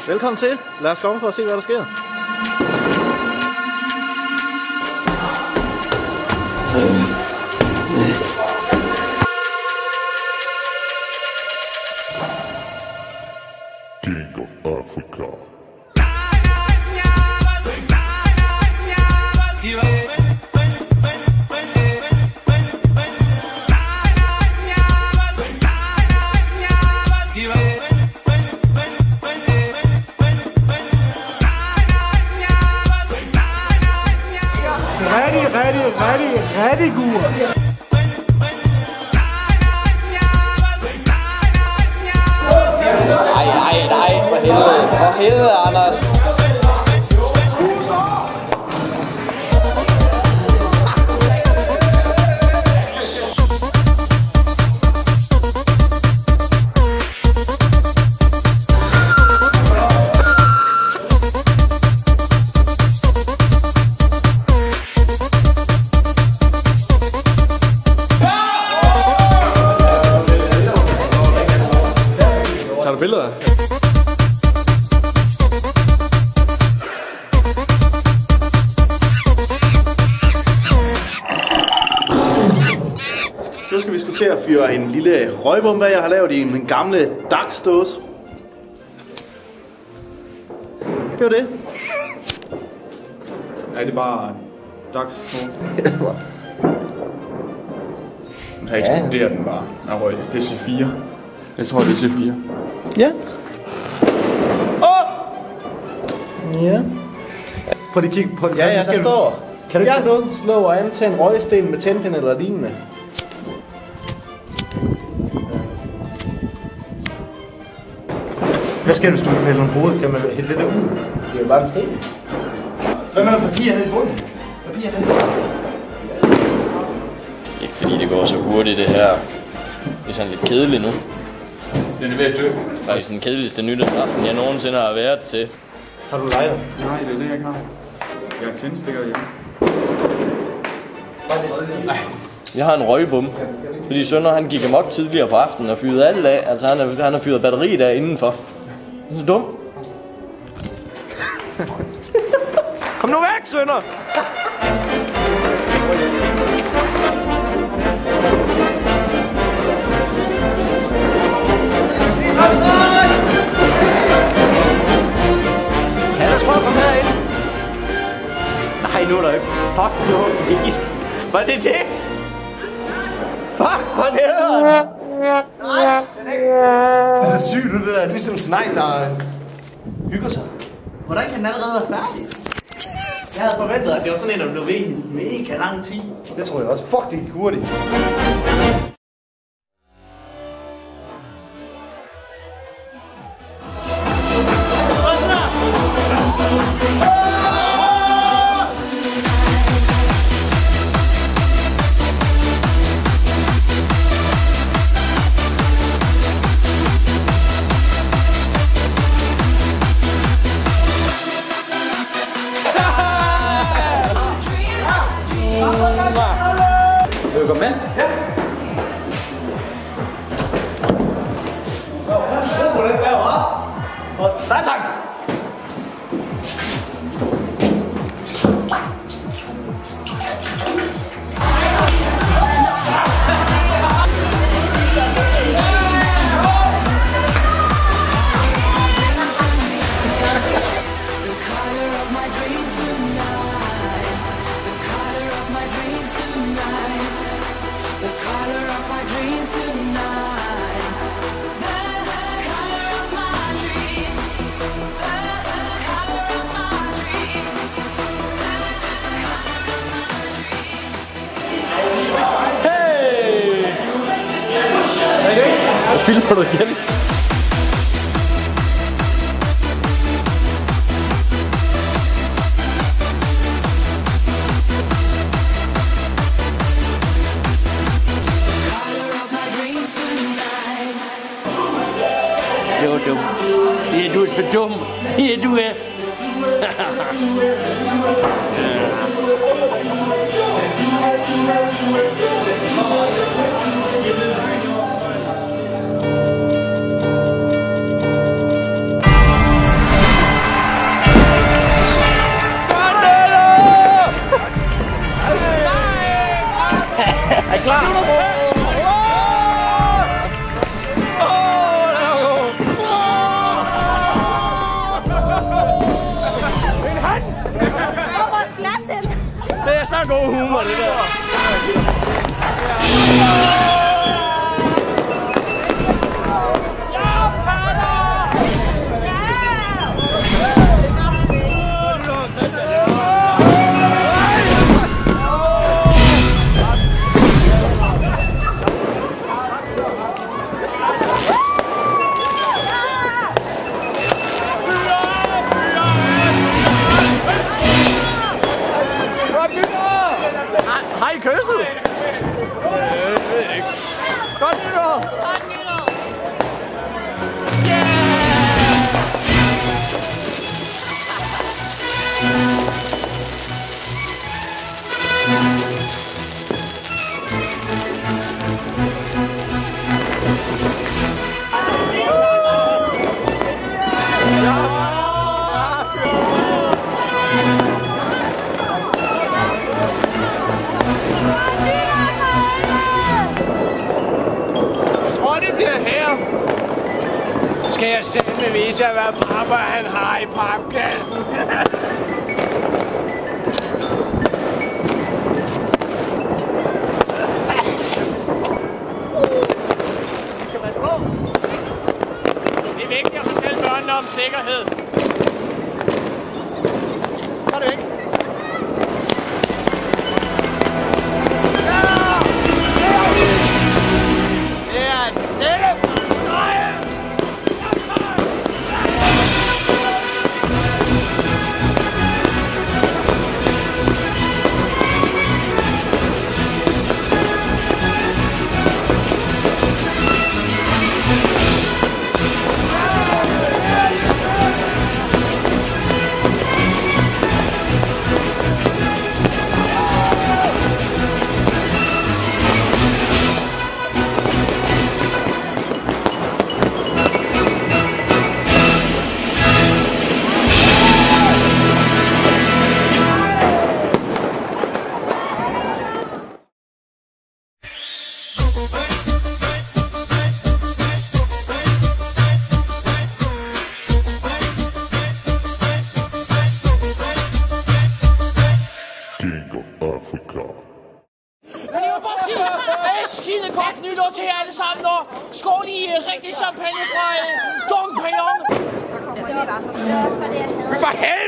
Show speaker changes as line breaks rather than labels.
Velkommen til. Lad os komme for at se, hvad der sker.
King of Africa.
Rigtig god.
Nej, for helvede. For helvede, Anders.
Tager du billeder?
Nu skal vi sgu til at fyre en lille røgbombe, jeg har lavet i min gamle dagsdåse. Det var det.
Er det bare dags? Her eksploderer den bare. Den røg. Det er C4.
Jeg tror, det er C4.
Ja. Ja.
På det kig på det.
Ja, der står.
Kan du
fjern undslå og antænde røgsten med tændpind eller lignende.
Hvad skal du, hvis du hælder en hoved? Kan man hælde det der ud?
Det er jo bare en sten.
Hvad med papir nede i bunden? Papir nede i bunden.
Ikke fordi det går så hurtigt, det her. Det er sådan lidt kedeligt nu.
Den er ved at dø.
Faktisk den kedeligste nytårsaften, jeg nogensinde har været til.
Har du lighter?
Nej, det er det, jeg ikke har. Jeg har tændstikker hjemme.
Jeg har en røgbom. Fordi Sønder, han gik amok tidligere på aftenen og fyrede alt af. Altså han har fyret batteriet af indenfor. Det er så dum.
Kom nu væk, Sønder!
Kan jeg prøve at komme herind? Nej, nu er der ikke. Fuck, det var flest. Var det det? Fuck, hvor nederen!
Nej, den er ikke. Det er sygt, det der. Ligesom snegl, der hygger sig. Hvordan kan den allerede være færdig?
Jeg havde forventet, at det var sådan en, der blev ved i mega lang tid.
Det tror jeg også. Fuck, det gik hurtigt.
Vil du komme med?
Ja. Skru på den derovre. Og satan!
Filmer du igen? Det var dum. Ja, du er så dum. Ja, du er. så god humor, det der. Har I kysset? Jeg ved ikke. Godt nytår!
Godt nytår!
Skal jeg selv vise jer, hvad pappa han har i papkassen? Skal passe på. Det er vigtigt at fortælle børnene om sikkerhed. Så er det ikke.
Skide godt nytår til jer alle sammen, og skål i rigtig champagne fra Dom Pérignon.
For helvede!